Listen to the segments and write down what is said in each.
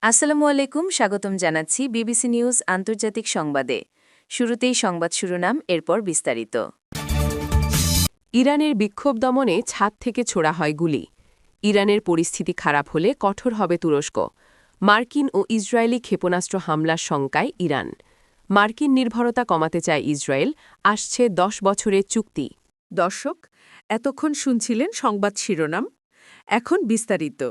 আসসালামু আলাইকুম, স্বাগতম জানাচ্ছি বিবিসি নিউজ আন্তর্জাতিক সংবাদে। শুরুতেই সংবাদ শিরোনাম, এরপর বিস্তারিত। ইরানের বিক্ষোভ দমনে ছাদ থেকে ছোড়া হয় গুলি। ইরানের পরিস্থিতি খারাপ হলে কঠোর হবে তুরস্ক। মার্কিন ও ইসরায়েলি ক্ষেপণাস্ত্র হামলার শঙ্কায় ইরান। মার্কিন নির্ভরতা কমাতে চায় ইসরায়েল, আসছে ১০ বছরের চুক্তি। দর্শক, এতক্ষণ শুনছিলেন সংবাদ শিরোনাম। এখন বিস্তারিত।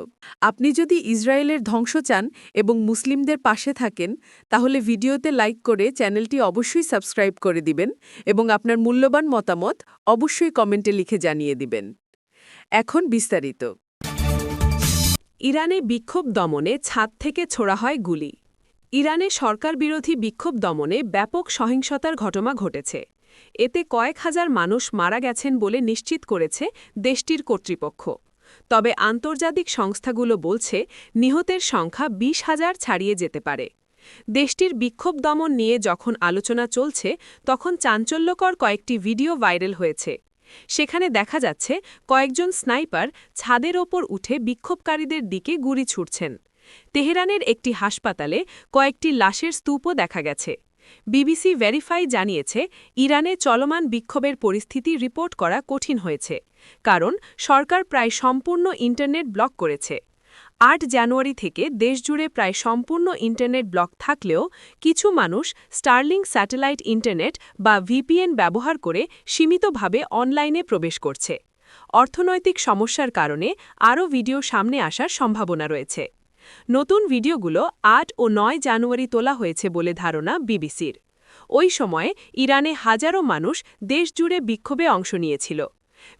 আপনি যদি ইসরায়েলের ধ্বংস চান এবং মুসলিমদের পাশে থাকেন, তাহলে ভিডিওতে লাইক করে চ্যানেলটি অবশ্যই সাবস্ক্রাইব করে দিবেন এবং আপনার মূল্যবান মতামত অবশ্যই কমেন্টে লিখে জানিয়ে দিবেন। এখন বিস্তারিত। ইরানে বিক্ষোভ দমনে ছাদ থেকে ছোড়া হয় গুলি। ইরানে সরকার বিরোধী বিক্ষোভ দমনে ব্যাপক সহিংসতার ঘটনা ঘটেছে। এতে কয়েক হাজার মানুষ মারা গেছেন বলে নিশ্চিত করেছে দেশটির কর্তৃপক্ষ। তবে আন্তর্জাতিক সংস্থাগুলো বলছে নিহতের সংখ্যা ২০,০০০ ছাড়িয়ে যেতে পারে। দেশটির বিক্ষোভ দমন নিয়ে যখন আলোচনা চলছে, তখন চাঞ্চল্যকর কয়েকটি ভিডিও ভাইরাল হয়েছে। সেখানে দেখা যাচ্ছে কয়েকজন স্নাইপার ছাদের ওপর উঠে বিক্ষোভকারীদের দিকে গুলি ছুড়ছেন। তেহরানের একটি হাসপাতালে কয়েকটি লাশের স্তূপও দেখা গেছে। বিবিসি ভেরিফাই জানিয়েছে, ইরানে চলমান বিক্ষোভের পরিস্থিতি রিপোর্ট করা কঠিন হয়েছে, কারণ সরকার প্রায় সম্পূর্ণ ইন্টারনেট ব্লক করেছে। ৮ জানুয়ারি থেকে দেশজুড়ে প্রায় সম্পূর্ণ ইন্টারনেট ব্লক থাকলেও কিছু মানুষ স্টারলিংক স্যাটেলাইট ইন্টারনেট বা ভিপিএন ব্যবহার করে সীমিতভাবে অনলাইনে প্রবেশ করছে। অর্থনৈতিক সমস্যার কারণে আরও ভিডিও সামনে আসার সম্ভাবনা রয়েছে। নতুন ভিডিওগুলো ৮ ও ৯ জানুয়ারি তোলা হয়েছে বলে ধারণা বিবিসির। ওই সময়ে ইরানে হাজারো মানুষ দেশজুড়ে বিক্ষোভে অংশ নিয়েছিল।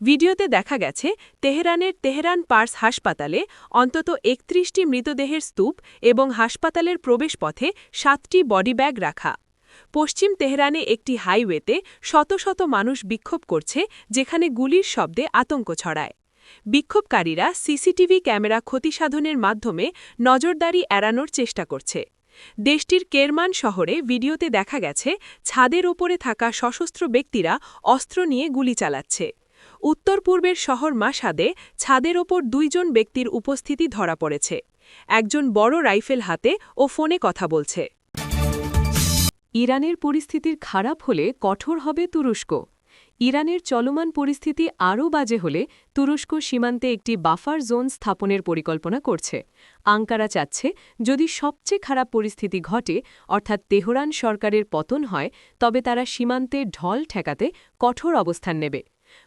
ভিডিওতে দেখা গেছে তেহরানের তেহরান পার্স হাসপাতালে অন্তত ৩১টি মৃতদেহের স্তূপ এবং হাসপাতালের প্রবেশপথে ৭টি বডি ব্যাগ রাখা। পশ্চিম তেহরানে একটি হাইওয়েতে শত শত মানুষ বিক্ষোভ করছে, যেখানে গুলির শব্দে আতঙ্ক ছড়ায়। বিক্ষোভকারীরা সিসিটিভি ক্যামেরা ক্ষতিসাধনের মাধ্যমে নজরদারি এড়ানোর চেষ্টা করছে। দেশটির কেরমান শহরে ভিডিওতে দেখা গেছে ছাদের ওপরে থাকা সশস্ত্র ব্যক্তিরা অস্ত্র নিয়ে গুলি চালাচ্ছে। উত্তর পূর্বের শহর মাশহাদে ছাদের ওপর ২ জন ব্যক্তির উপস্থিতি ধরা পড়েছে। একজন বড় রাইফেল হাতে ও ফোনে কথা বলছে। ইরানের পরিস্থিতির খারাপ হলে কঠোর হবে তুরস্ক। ইরানের চলমান পরিস্থিতি আরও বাজে হলে তুরস্ক সীমান্তে একটি বাফার জোন স্থাপনের পরিকল্পনা করছে। আঙ্কারা চাচ্ছে, যদি সবচেয়ে খারাপ পরিস্থিতি ঘটে, অর্থাৎ তেহরান সরকারের পতন হয়, তবে তারা সীমান্তে ঢল ঠেকাতে কঠোর অবস্থান নেবে।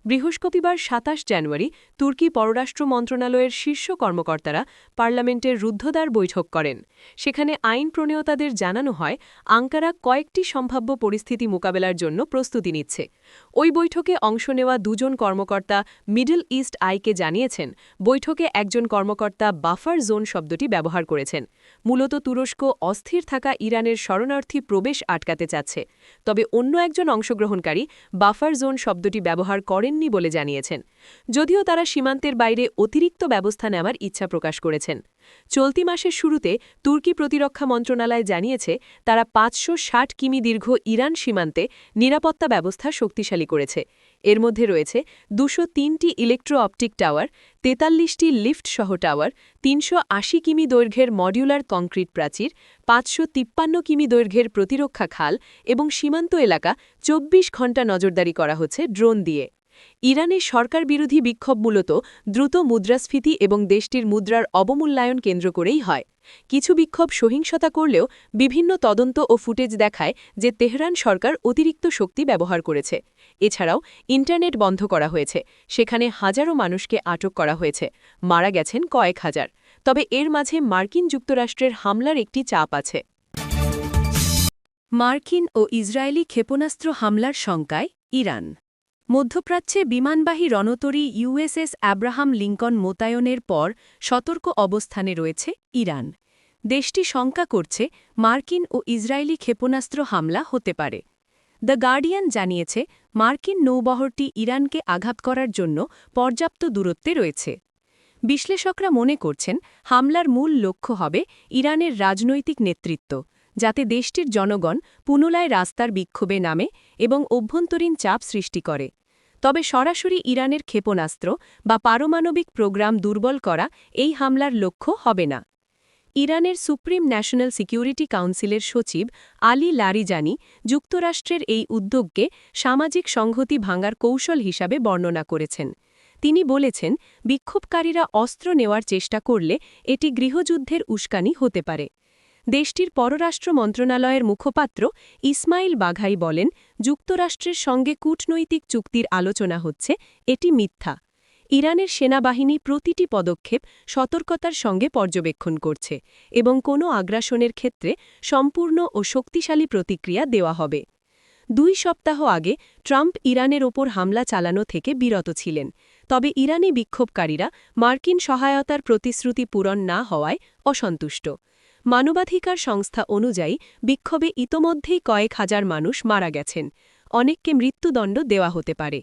বৃহস্পতিবার ২৭ জানুয়ারি তুর্কি পররাষ্ট্র মন্ত্রণালয়ের শীর্ষ কর্মকর্তারা পার্লামেন্টের রুদ্ধদ্বার বৈঠক করেন। সেখানে আইন প্রণেতাদের জানানো হয়, আঙ্কারা কয়েকটি সম্ভাব্য পরিস্থিতি মোকাবেলার জন্য প্রস্তুতি নিচ্ছে। ওই বৈঠকে অংশ নেওয়া ২ জন কর্মকর্তা মিডল ইস্ট আইকে জানিয়েছেন, বৈঠকে একজন কর্মকর্তা বাফার জোন শব্দটি ব্যবহার করেছেন। মূলত তুরস্ক অস্থির থাকা ইরানের শরণার্থী প্রবেশ আটকাতে চাচ্ছে। তবে অন্য একজন অংশগ্রহণকারী বাফার জোন শব্দটি ব্যবহার করেননি বলে জানিয়েছেন, যদিও তারা সীমান্তের বাইরে অতিরিক্ত ব্যবস্থা নেওয়ার ইচ্ছা প্রকাশ করেছেন। চলতি মাসের শুরুতে তুর্কি প্রতিরক্ষা মন্ত্রণালয় জানিয়েছে, তারা ৫৬০ কিমি দীর্ঘ ইরান সীমান্তে নিরাপত্তা ব্যবস্থা শক্তিশালী করেছে। এর মধ্যে রয়েছে ২০৩টি ইলেকট্রো অপটিক টাওয়ার, ৪৩টি লিফট-সহ টাওয়ার, ৩৮০ কিমি দৈর্ঘ্যের মডিউলার কংক্রিট প্রাচীর, ৫৫৩ কিমি দৈর্ঘ্যের প্রতিরক্ষা খাল এবং সীমান্ত এলাকা ২৪ ঘণ্টা নজরদারি করা হচ্ছে ড্রোন দিয়ে। ইরানের সরকার বিরোধী বিক্ষোভ মূলত দ্রুত মুদ্রাস্ফীতি এবং দেশটির মুদ্রার অবমূল্যায়ন কেন্দ্র করেই হয়। কিছু বিক্ষোভ সহিংসতা করলেও বিভিন্ন তদন্ত ও ফুটেজ দেখায় যে তেহরান সরকার অতিরিক্ত শক্তি ব্যবহার করেছে। এছাড়াও ইন্টারনেট বন্ধ করা হয়েছে, সেখানে হাজারো মানুষকে আটক করা হয়েছে, মারা গেছেন কয়েক হাজার। তবে এর মাঝে মার্কিন যুক্তরাষ্ট্রের হামলার একটি চাপ আছে। মার্কিন ও ইসরায়েলি ক্ষেপণাস্ত্র হামলার শঙ্কায় ইরান। মধ্যপ্রাচ্যে বিমানবাহী রণতরী ইউএসএস আব্রাহাম লিঙ্কন মোতায়েনের পর সতর্ক অবস্থানে রয়েছে ইরান। দেশটি শঙ্কা করছে, মার্কিন ও ইসরায়েলি ক্ষেপণাস্ত্র হামলা হতে পারে। দ্য গার্ডিয়ান জানিয়েছে, মার্কিন নৌবহরটি ইরানকে আঘাত করার জন্য পর্যাপ্ত দূরত্বে রয়েছে। বিশ্লেষকরা মনে করছেন, হামলার মূল লক্ষ্য হবে ইরানের রাজনৈতিক নেতৃত্ব, যাতে দেশটির জনগণ পুনরায় রাস্তার বিক্ষোভে নামে এবং অভ্যন্তরীণ চাপ সৃষ্টি করে। তবে সরাসরি ইরানের ক্ষেপণাস্ত্র বা পারমাণবিক প্রোগ্রাম দুর্বল করা এই হামলার লক্ষ্য হবে না। ইরানের সুপ্রিম ন্যাশনাল সিকিউরিটি কাউন্সিলের সচিব আলী লারিজানি যুক্তরাষ্ট্রের এই উদ্যোগকে সামাজিক সংহতি ভাঙার কৌশল হিসাবে বর্ণনা করেছেন। তিনি বলেছেন, বিক্ষোভকারীরা অস্ত্র নেওয়ার চেষ্টা করলে এটি গৃহযুদ্ধের উস্কানি হতে পারে। দেশটির পররাষ্ট্র মন্ত্রণালয়ের মুখপাত্র ইসমাইল বাঘাই বলেন, যুক্তরাষ্ট্রের সঙ্গে কূটনৈতিক চুক্তির আলোচনা হচ্ছে, এটি মিথ্যা। ইরানের সেনাবাহিনী প্রতিটি পদক্ষেপ সতর্কতার সঙ্গে পর্যবেক্ষণ করছে এবং কোনো আগ্রাসনের ক্ষেত্রে সম্পূর্ণ ও শক্তিশালী প্রতিক্রিয়া দেওয়া হবে। 2 সপ্তাহ আগে ট্রাম্প ইরানের ওপর হামলা চালানো থেকে বিরত ছিলেন, তবে ইরানি বিক্ষোভকারীরা মার্কিন সহায়তার প্রতিশ্রুতি পূরণ না হওয়ায় অসন্তুষ্ট। মানবাধিকার সংস্থা অনুযায়ী বিক্ষোভে ইতোমধ্যেই কয়েক হাজার মানুষ মারা গেছেন, অনেককে মৃত্যুদণ্ড দেওয়া হতে পারে।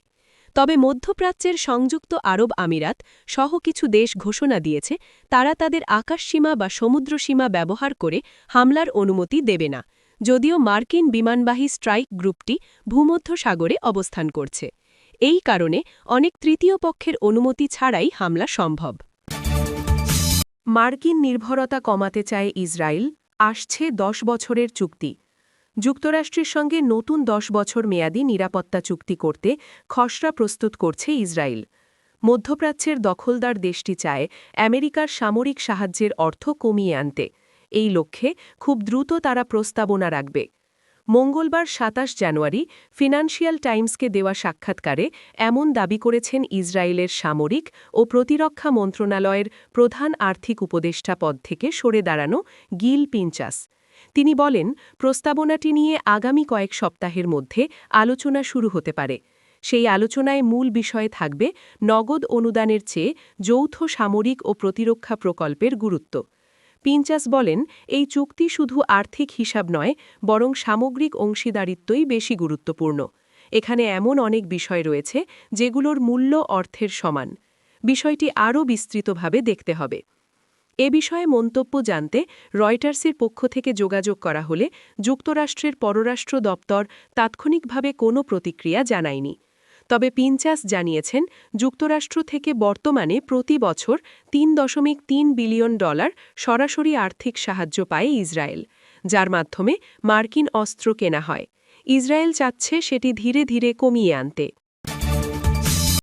তবে মধ্যপ্রাচ্যের সংযুক্ত আরব আমিরাত সহ কিছু দেশ ঘোষণা দিয়েছে তারা তাদের আকাশসীমা বা সমুদ্রসীমা ব্যবহার করে হামলার অনুমতি দেবে না, যদিও মার্কিন বিমানবাহী স্ট্রাইক গ্রুপটি ভূমধ্যসাগরে অবস্থান করছে। এই কারণে অনেক তৃতীয় পক্ষের অনুমতি ছাড়াই হামলা সম্ভব। মার্কিন নির্ভরতা কমাতে চায় ইসরায়েল, আসছে 10 বছরের চুক্তি। যুক্তরাষ্ট্রের সঙ্গে নতুন 10 বছর মেয়াদী নিরাপত্তা চুক্তি করতে খসড়া প্রস্তুত করছে ইসরায়েল। মধ্যপ্রাচ্যের দখলদার দেশটি চায় আমেরিকার সামরিক সাহায্যের অর্থ কমিয়ে আনতে। এই লক্ষ্যে খুব দ্রুত তারা প্রস্তাবনা রাখবে। মঙ্গলবার 27 জানুয়ারি ফিনান্সিয়াল টাইমসকে দেওয়া সাক্ষাৎকারে এমন দাবি করেছেন ইসরায়েলের সামরিক ও প্রতিরক্ষা মন্ত্রণালয়ের প্রধান আর্থিক উপদেষ্টা পদ থেকে সরে দাঁড়ানো গিল পিঞ্চাস। তিনি বলেন, প্রস্তাবনাটি নিয়ে আগামী কয়েক সপ্তাহের মধ্যে আলোচনা শুরু হতে পারে। সেই আলোচনায় মূল বিষয়ে থাকবে নগদ অনুদানের চেয়ে যৌথ সামরিক ও প্রতিরক্ষা প্রকল্পের গুরুত্ব। পিঞ্চাস বলেন, এই চুক্তি শুধু আর্থিক হিসাব নয়, বরং সামগ্রিক অংশীদারিত্বই বেশি গুরুত্বপূর্ণ। এখানে এমন অনেক বিষয় রয়েছে যেগুলোর মূল্য অর্থের সমান। বিষয়টি আরও বিস্তৃতভাবে দেখতে হবে। এ বিষয়ে মন্তব্য জানতে রয়টার্সের পক্ষ থেকে যোগাযোগ করা হলে যুক্তরাষ্ট্রের পররাষ্ট্র দপ্তর তাৎক্ষণিকভাবে কোনো প্রতিক্রিয়া জানায়নি। তবে পিঞ্চাস জানিয়েছেন, যুক্তরাষ্ট্র থেকে বর্তমানে প্রতি বছর $3.3 বিলিয়ন সরাসরি আর্থিক সাহায্য পায় ইসরায়েল, যার মাধ্যমে মার্কিন অস্ত্র কেনা হয়। ইসরায়েল চাচ্ছে সেটি ধীরে ধীরে কমিয়ে আনতে।